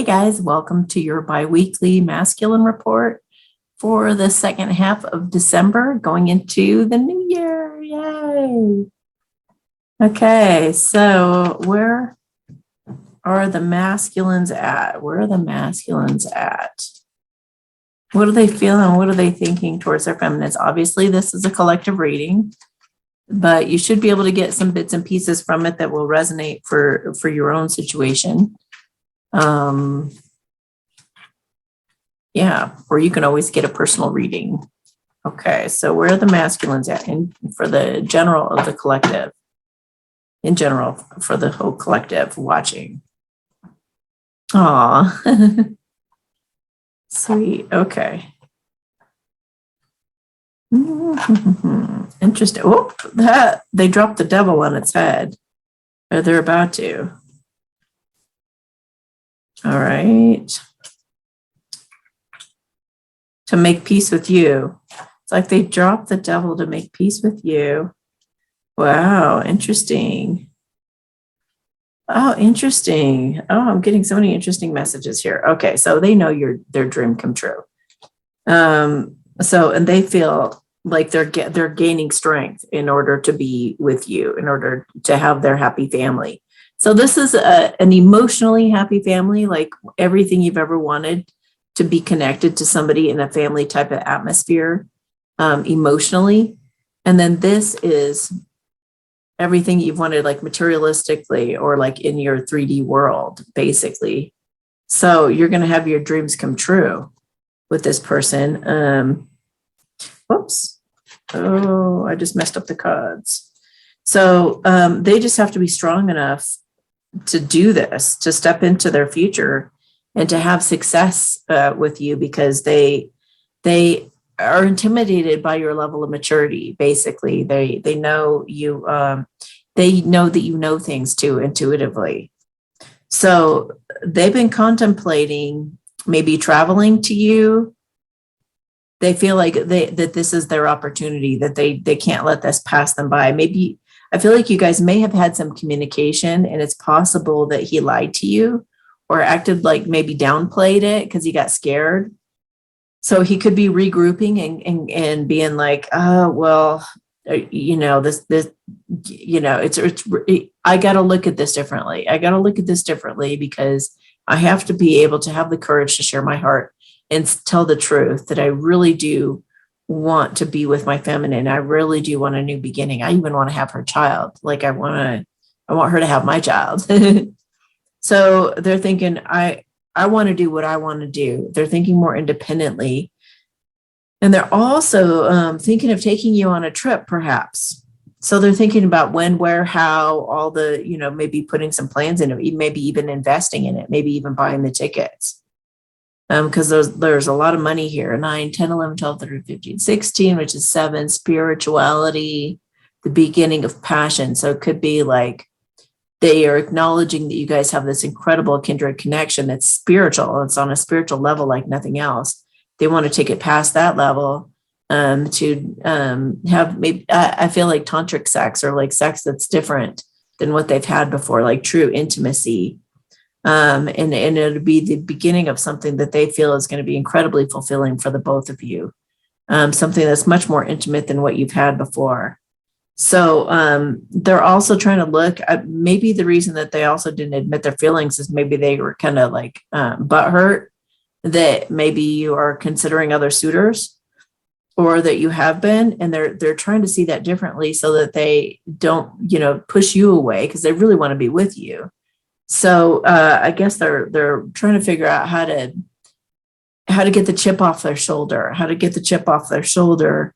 Hey guys, welcome to your biweekly masculine report for the second half of December going into the new year. Yay! Okay, so where are the masculines at? Where are the masculines at? What are they feeling? What are they thinking towards their feminines? Obviously, this is a collective reading, but you should be able to get some bits and pieces from it that will resonate for your own situation. Yeah, or you can always get a personal reading. Okay, so where are the masculines at for the general of the collective? In general, for the whole collective watching. Aw, sweet. Okay. Interesting. Oh, that they dropped the devil on its head. Or they're about to. All right. To make peace with you. It's like they dropped the devil to make peace with you. Wow, interesting. Oh, interesting. Oh, I'm getting so many interesting messages here. Okay, so they know their dream come true. And they feel like they're gaining strength in order to be with you, in order to have their happy family. So this is an emotionally happy family, like everything you've ever wanted, to be connected to somebody in a family type of atmosphere, emotionally. And then this is everything you've wanted, like materialistically or like in your 3D world, basically. So you're going to have your dreams come true with this person. Whoops. Oh, I just messed up the cards. So they just have to be strong enough to do this, to step into their future and to have success with you, because they are intimidated by your level of maturity. Basically, they know you. They know that you know things too intuitively. So they've been contemplating maybe traveling to you. They feel like that this is their opportunity, that they can't let this pass them by. Maybe I feel like you guys may have had some communication, and it's possible that he lied to you or acted like maybe downplayed it because he got scared. So he could be regrouping and being like, oh, well, this, I got to look at this differently. I got to look at this differently because I have to be able to have the courage to share my heart and tell the truth that I really do want to be with my feminine. I really do want a new beginning. I even want to have her child. Like I want her to have my child. So they're thinking, I want to do what I want to do. They're thinking more independently. And they're also thinking of taking you on a trip, perhaps. So they're thinking about when, where, how, all the, maybe putting some plans in it, maybe even investing in it, maybe even buying the tickets. Because there's a lot of money here, 9, 10, 11, 12, 13, 15, 16, which is 7, spirituality, the beginning of passion. So it could be like, they are acknowledging that you guys have this incredible kindred connection that's spiritual. It's on a spiritual level like nothing else. They want to take it past that level to have maybe, I feel like tantric sex, or like sex that's different than what they've had before, like true intimacy. And it'll be the beginning of something that they feel is going to be incredibly fulfilling for the both of you. Something that's much more intimate than what you've had before. So they're also trying to look at, maybe the reason that they also didn't admit their feelings is maybe they were kind of like butthurt that maybe you are considering other suitors, or that you have been, and they're trying to see that differently so that they don't, push you away, because they really want to be with you. So I guess they're trying to figure out how to get the chip off their shoulder,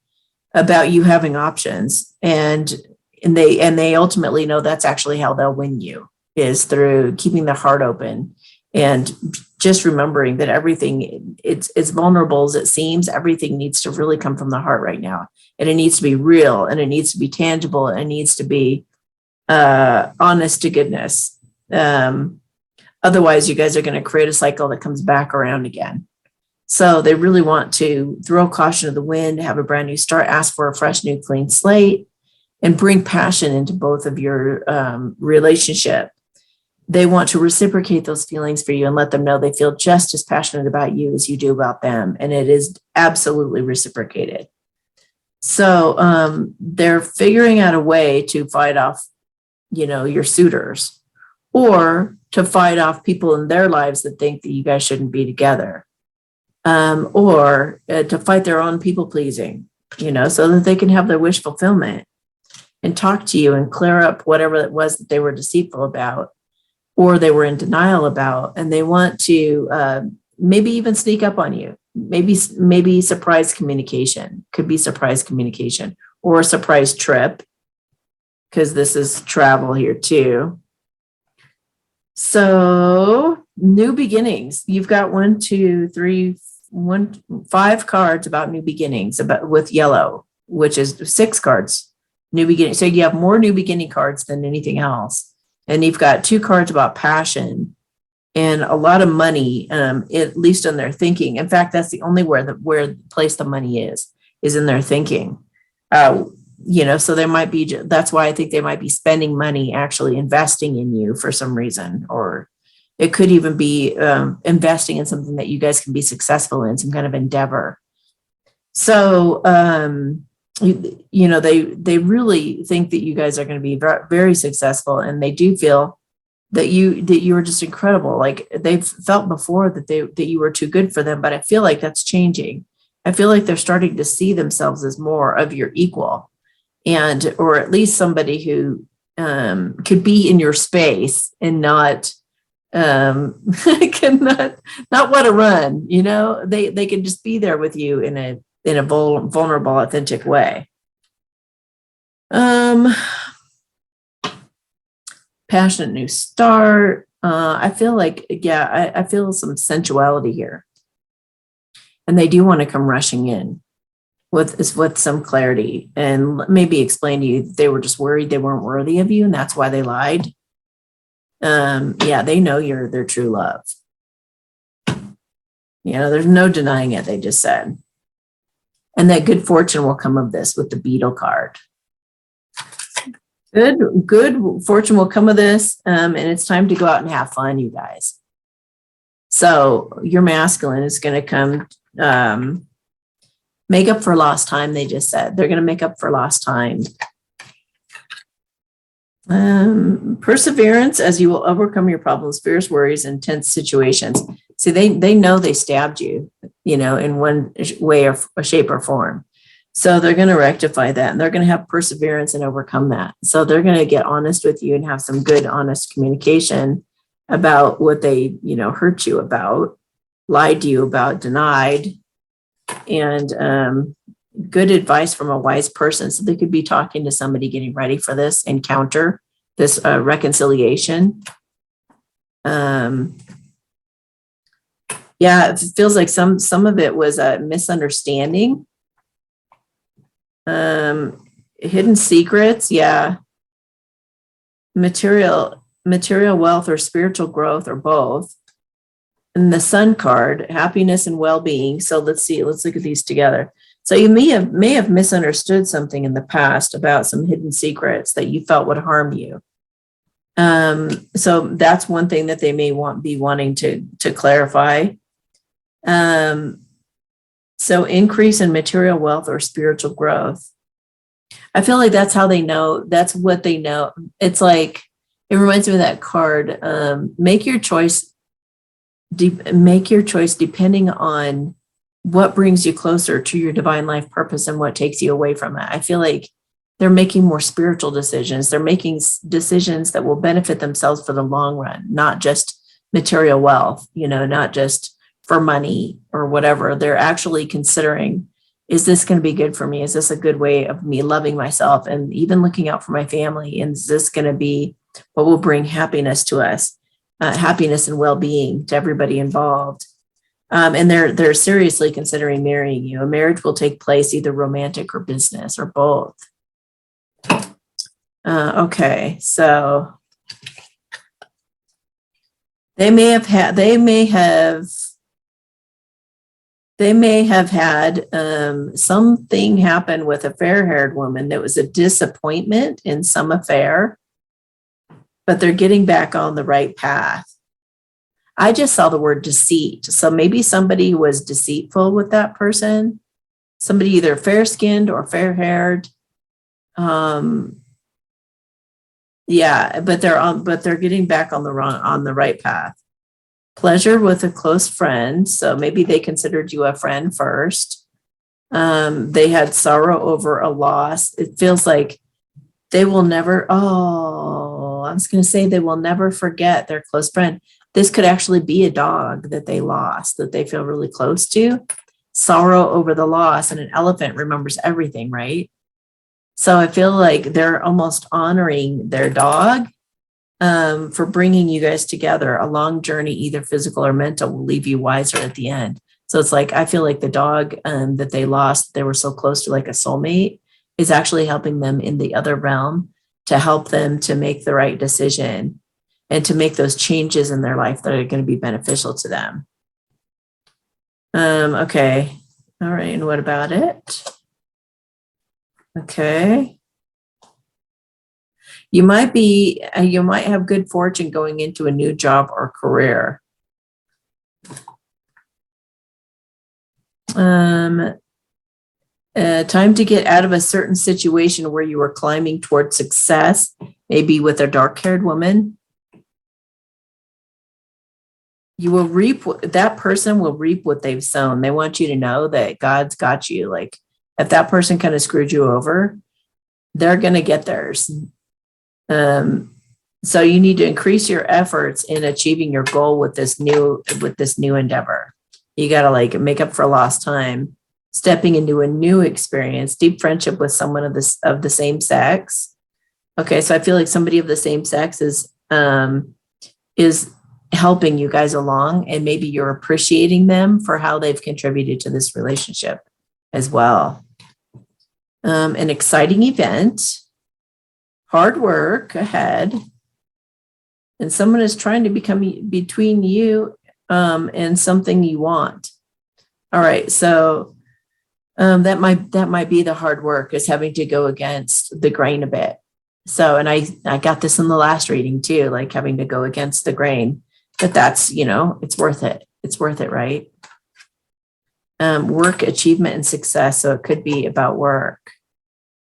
about you having options. And they ultimately know that's actually how they'll win you, is through keeping their heart open and just remembering that everything, it's as vulnerable as it seems, everything needs to really come from the heart right now. And it needs to be real, and it needs to be tangible, and it needs to be honest to goodness. Otherwise, you guys are going to create a cycle that comes back around again. So they really want to throw caution to the wind, have a brand new start, ask for a fresh, new, clean slate, and bring passion into both of your relationship. they want to reciprocate those feelings for you and let them know they feel just as passionate about you as you do about them. And it is absolutely reciprocated. So they're figuring out a way to fight off, your suitors, or to fight off people in their lives that think that you guys shouldn't be together, or to fight their own people pleasing, so that they can have their wish fulfillment and talk to you and clear up whatever it was that they were deceitful about or they were in denial about. And they want to maybe even sneak up on you. Maybe surprise communication, could be surprise communication, or a surprise trip, because this is travel here too. So new beginnings. You've got 5 cards about new beginnings, with yellow, which is 6 cards, new beginning. So you have more new beginning cards than anything else. And you've got 2 cards about passion and a lot of money, at least in their thinking. In fact, that's the only where the place the money is in their thinking. So there might be, that's why I think they might be spending money actually investing in you for some reason, or it could even be investing in something that you guys can be successful in, some kind of endeavor. So, they really think that you guys are going to be very successful, and they do feel that you were just incredible. Like they've felt before that you were too good for them, but I feel like that's changing. I feel like they're starting to see themselves as more of your equal, or at least somebody who could be in your space and not not want to run. They can just be there with you in a vulnerable, authentic way. Passionate new start. I feel like, I feel some sensuality here. And they do want to come rushing in with some clarity and maybe explain to you that they were just worried they weren't worthy of you, and that's why they lied. They know you're their true love. There's no denying it, they just said. And that good fortune will come of this with the beetle card. Good fortune will come of this, and it's time to go out and have fun, you guys. So your masculine is going to come make up for lost time, they just said. They're going to make up for lost time. Perseverance, as you will overcome your problems, fears, worries, and tense situations. See, they know they stabbed you, in one way or shape or form. So they're going to rectify that, and they're going to have perseverance and overcome that. So they're going to get honest with you and have some good, honest communication about what they, hurt you about, lied to you about, denied, and good advice from a wise person. So they could be talking to somebody getting ready for this encounter, this reconciliation. It feels like some of it was a misunderstanding. Hidden secrets, material wealth or spiritual growth, or both. And the Sun card, happiness and well-being. So let's look at these together. So you may have misunderstood something in the past about some hidden secrets that you felt would harm you. So that's one thing that they may be wanting to clarify. So increase in material wealth or spiritual growth. I feel like that's how they know. That's what they know. It's like, it reminds me of that card. Make your choice depending on what brings you closer to your divine life purpose and what takes you away from it. I feel like they're making more spiritual decisions. They're making decisions that will benefit themselves for the long run, not just material wealth, not just for money or whatever. They're actually considering, is this going to be good for me? Is this a good way of me loving myself and even looking out for my family? And is this going to be what will bring happiness to us, happiness and well-being to everybody involved? And they're seriously considering marrying you. A marriage will take place either romantic or business or both. Okay, so they may have had something happen with a fair-haired woman that was a disappointment in some affair. but they're getting back on the right path. I just saw the word deceit. So maybe somebody was deceitful with that person, somebody either fair-skinned or fair-haired. Yeah, but they're getting back on the right path. Pleasure with a close friend. So maybe they considered you a friend first. They had sorrow over a loss. It feels like they will never, I was going to say they will never forget their close friend. This could actually be a dog that they lost, that they feel really close to. Sorrow over the loss, and an elephant remembers everything, right? So I feel like they're almost honoring their dog for bringing you guys together. A long journey, either physical or mental, will leave you wiser at the end. So it's like, I feel like the dog that they lost, they were so close to, like a soulmate, is actually helping them in the other realm to help them to make the right decision and to make those changes in their life that are going to be beneficial to them. Okay. All right. And what about it? Okay. You might have good fortune going into a new job or career. Time to get out of a certain situation where you were climbing towards success, maybe with a dark-haired woman. You will reap, that person will reap what they've sown. They want you to know that God's got you. Like, if that person kind of screwed you over, they're going to get theirs. So you need to increase your efforts in achieving your goal with this new endeavor. You got to like make up for lost time, stepping into a new experience, deep friendship with someone of the same sex. Okay, so I feel like somebody of the same sex is helping you guys along, and maybe you're appreciating them for how they've contributed to this relationship as well. An exciting event, hard work ahead, and someone is trying to become between you and something you want. All right, so that might be the hard work, is having to go against the grain a bit. So, and I got this in the last reading too, like having to go against the grain, but that's, it's worth it. It's worth it, right? Work, achievement, and success. So it could be about work.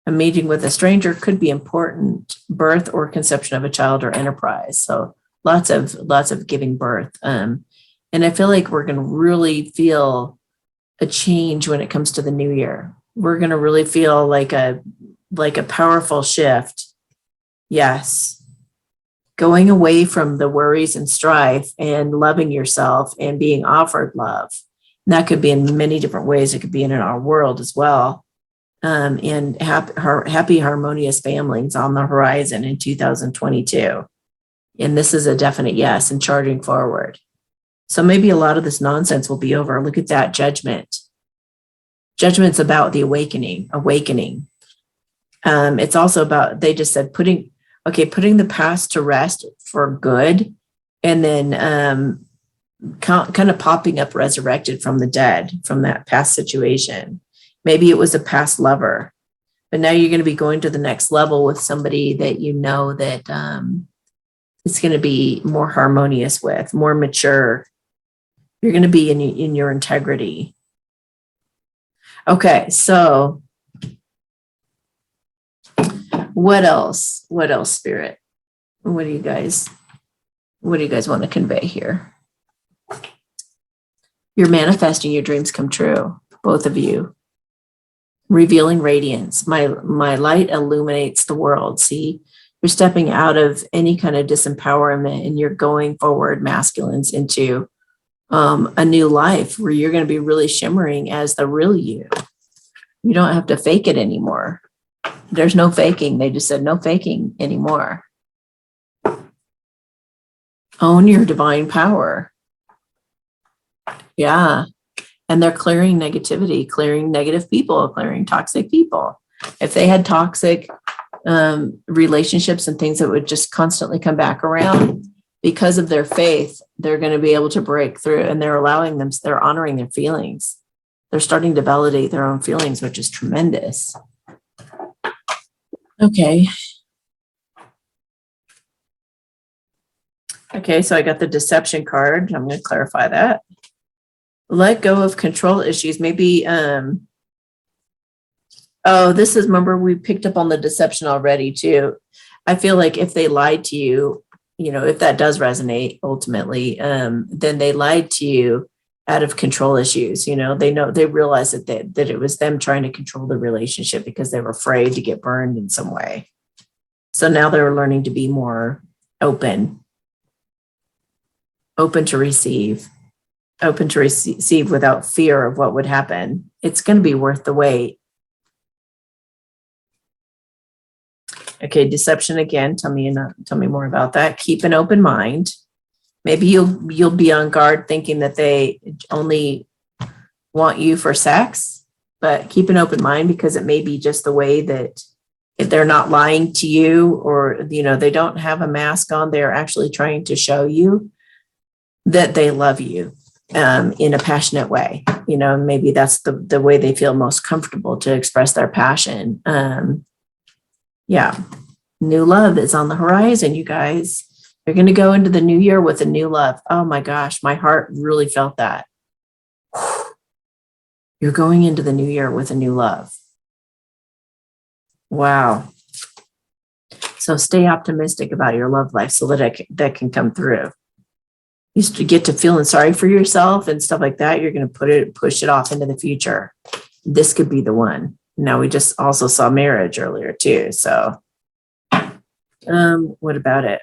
A meeting with a stranger could be important. Birth or conception of a child or enterprise. So lots of giving birth. And I feel like we're going to really feel a change when it comes to the new year. We're going to really feel like a powerful shift. Yes. Going away from the worries and strife and loving yourself and being offered love. And that could be in many different ways. It could be in our world as well. And happy, harmonious families on the horizon in 2022. And this is a definite yes, and charging forward. So maybe a lot of this nonsense will be over. Look at that judgment. Judgment's about the awakening. It's also about, they just said putting the past to rest for good, and then kind of popping up resurrected from the dead from that past situation. Maybe it was a past lover, but now you're going to be going to the next level with somebody that you know that it's going to be more harmonious with, more mature. You're going to be in your integrity. Okay, so what else? What else, Spirit? What do you guys want to convey here? You're manifesting your dreams come true, both of you. Revealing radiance. My light illuminates the world. See, you're stepping out of any kind of disempowerment, and you're going forward, masculines, into a new life where you're going to be really shimmering as the real you. You don't have to fake it anymore. There's no faking. They just said no faking anymore. Own your divine power. Yeah. And they're clearing negativity, clearing negative people, clearing toxic people. If they had toxic relationships and things that would just constantly come back around, because of their faith, they're going to be able to break through, and they're honoring their feelings. They're starting to validate their own feelings, which is tremendous. Okay. Okay, so I got the deception card. I'm going to clarify that. Let go of control issues. Maybe, oh, this is, remember, we picked up on the deception already too. I feel like if they lied to you, if that does resonate ultimately, then they lied to you out of control issues. They realized that it was them trying to control the relationship because they were afraid to get burned in some way. So now they're learning to be more open to receive without fear of what would happen. It's going to be worth the wait. Okay, deception again. Tell me more about that. Keep an open mind. Maybe you'll be on guard thinking that they only want you for sex, but keep an open mind because it may be just the way that if they're not lying to you or, they don't have a mask on, they're actually trying to show you that they love you in a passionate way. Maybe that's the way they feel most comfortable to express their passion. Yeah. New love is on the horizon, you guys. You're going to go into the new year with a new love. Oh my gosh, my heart really felt that. You're going into the new year with a new love. Wow. So stay optimistic about your love life so that can come through. You get to feeling sorry for yourself and stuff like that. You're going to push it off into the future. This could be the one. Now, we just also saw marriage earlier too. So what about it?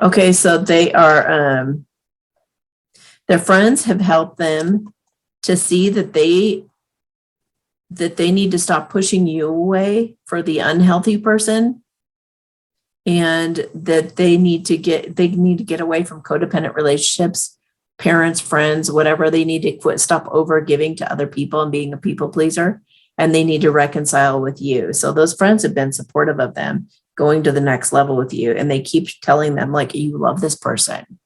Okay, so they are, their friends have helped them to see that they need to stop pushing you away for the unhealthy person, and that they need to get away from codependent relationships, parents, friends, whatever. They need to stop over giving to other people and being a people pleaser, and they need to reconcile with you. So those friends have been supportive of them going to the next level with you, and they keep telling them, like, you love this person.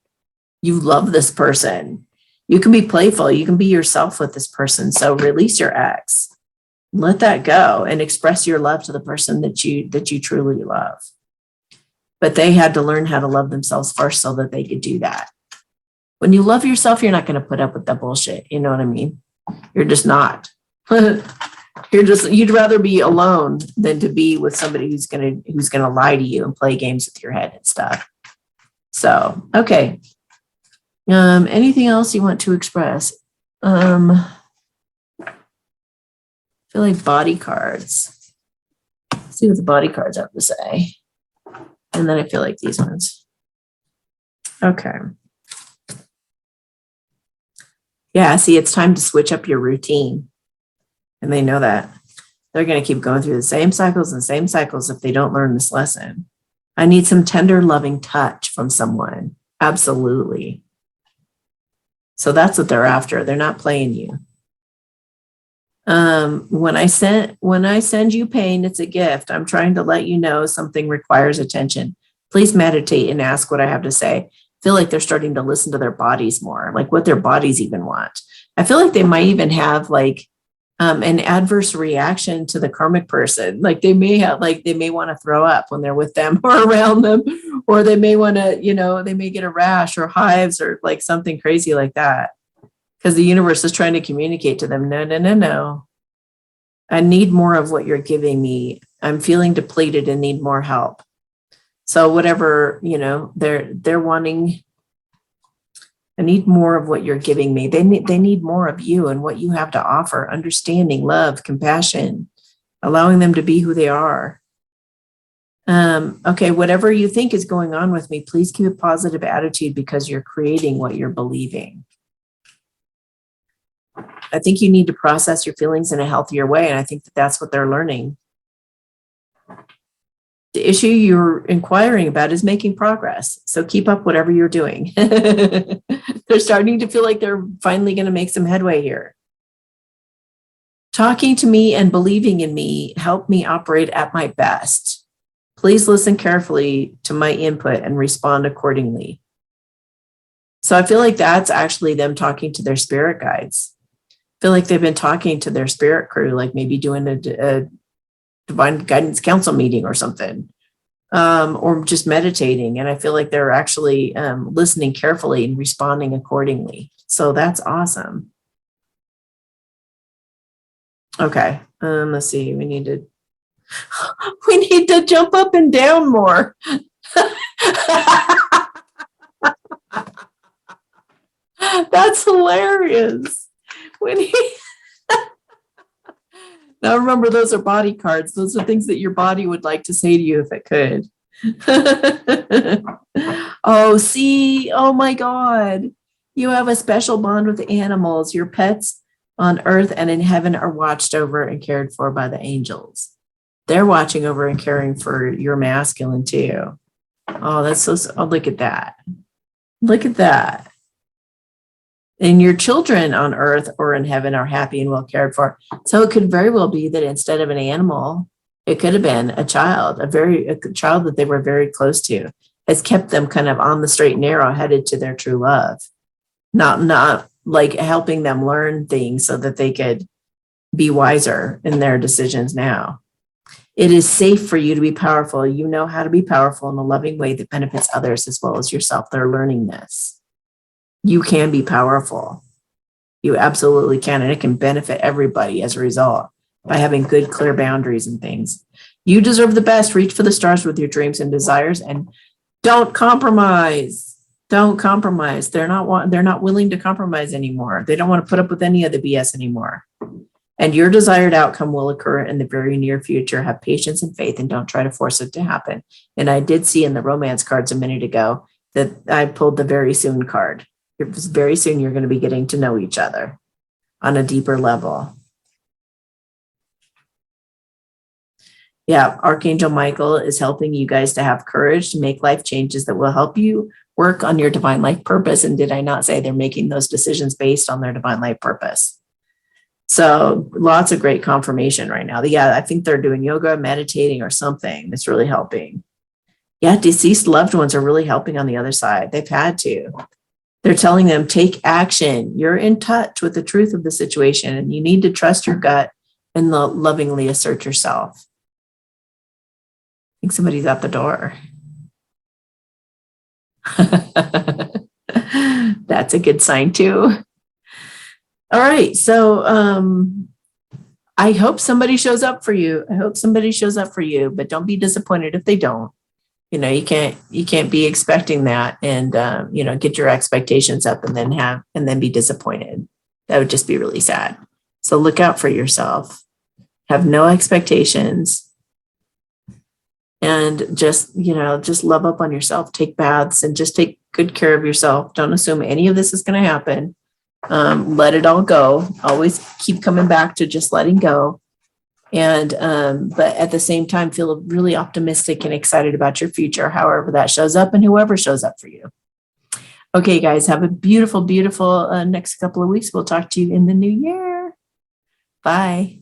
You love this person. You can be playful. You can be yourself with this person. So release your ex. Let that go and express your love to the person that you truly love. But they had to learn how to love themselves first so that they could do that. When you love yourself, you're not going to put up with that bullshit. You know what I mean? You're just not. You'd rather be alone than to be with somebody who's gonna lie to you and play games with your head and stuff. So, okay. Anything else you want to express? I feel like body cards. Let's see what the body cards have to say. And then I feel like these ones. Okay. Yeah, see, it's time to switch up your routine. And they know that. They're going to keep going through the same cycles if they don't learn this lesson. I need some tender, loving touch from someone. Absolutely. So that's what they're after. They're not playing you. When I send you pain, it's a gift. I'm trying to let you know something requires attention. Please meditate and ask what I have to say. Feel like they're starting to listen to their bodies more, like what their bodies even want. I feel like they might even have like an adverse reaction to the karmic person. Like they may want to throw up when they're with them or around them, or they may want to, they may get a rash or hives or like something crazy like that. Because the universe is trying to communicate to them, no. I need more of what you're giving me. I'm feeling depleted and need more help. So whatever, they're wanting, I need more of what you're giving me. They need more of you and what you have to offer, understanding, love, compassion, allowing them to be who they are. Okay, whatever you think is going on with me, please keep a positive attitude because you're creating what you're believing. I think you need to process your feelings in a healthier way, and I think that's what they're learning. The issue you're inquiring about is making progress. So keep up whatever you're doing. They're starting to feel like they're finally going to make some headway here. Talking to me and believing in me help me operate at my best. Please listen carefully to my input and respond accordingly. So I feel like that's actually them talking to their spirit guides. I feel like they've been talking to their spirit crew, like maybe doing a divine guidance council meeting or something. or just meditating. And I feel like they're actually listening carefully and responding accordingly. So that's awesome. Okay. Let's see. We need to jump up and down more. That's hilarious. When he Now remember, those are body cards. Those are things that your body would like to say to you if it could. Oh, see, oh my God. You have a special bond with animals. Your pets on earth and in heaven are watched over and cared for by the angels. They're watching over and caring for your masculine too. Oh, that's oh, look at that. Look at that. And your children on earth or in heaven are happy and well cared for. So it could very well be that instead of an animal, it could have been a child, a child that they were very close to, has kept them kind of on the straight and narrow, headed to their true love, not like helping them learn things so that they could be wiser in their decisions now. It is safe for you to be powerful. You know how to be powerful in a loving way that benefits others as well as yourself. They're learning this. You can be powerful. You absolutely can. And it can benefit everybody as a result by having good, clear boundaries and things. You deserve the best. Reach for the stars with your dreams and desires and don't compromise. Don't compromise. They're not willing to compromise anymore. They don't want to put up with any of the BS anymore. And your desired outcome will occur in the very near future. Have patience and faith and don't try to force it to happen. And I did see in the romance cards a minute ago that I pulled the very soon card. Very soon you're going to be getting to know each other on a deeper level. Yeah, Archangel Michael is helping you guys to have courage to make life changes that will help you work on your divine life purpose. And did I not say they're making those decisions based on their divine life purpose? So lots of great confirmation right now. Yeah, I think they're doing yoga, meditating, or something that's really helping. Yeah, deceased loved ones are really helping on the other side. They've had to. They're telling them, take action. You're in touch with the truth of the situation, and you need to trust your gut and lovingly assert yourself. I think somebody's at the door. That's a good sign too. All right. So I hope somebody shows up for you. But don't be disappointed if they don't. You know, you can't be expecting that and get your expectations up and then be disappointed. That would just be really sad. So look out for yourself. Have no expectations. And just love up on yourself. Take baths and just take good care of yourself. Don't assume any of this is going to happen. Let it all go. Always keep coming back to just letting go. And but at the same time, feel really optimistic and excited about your future, however that shows up and whoever shows up for you. Okay, guys, have a beautiful, beautiful next couple of weeks. We'll talk to you in the new year. Bye.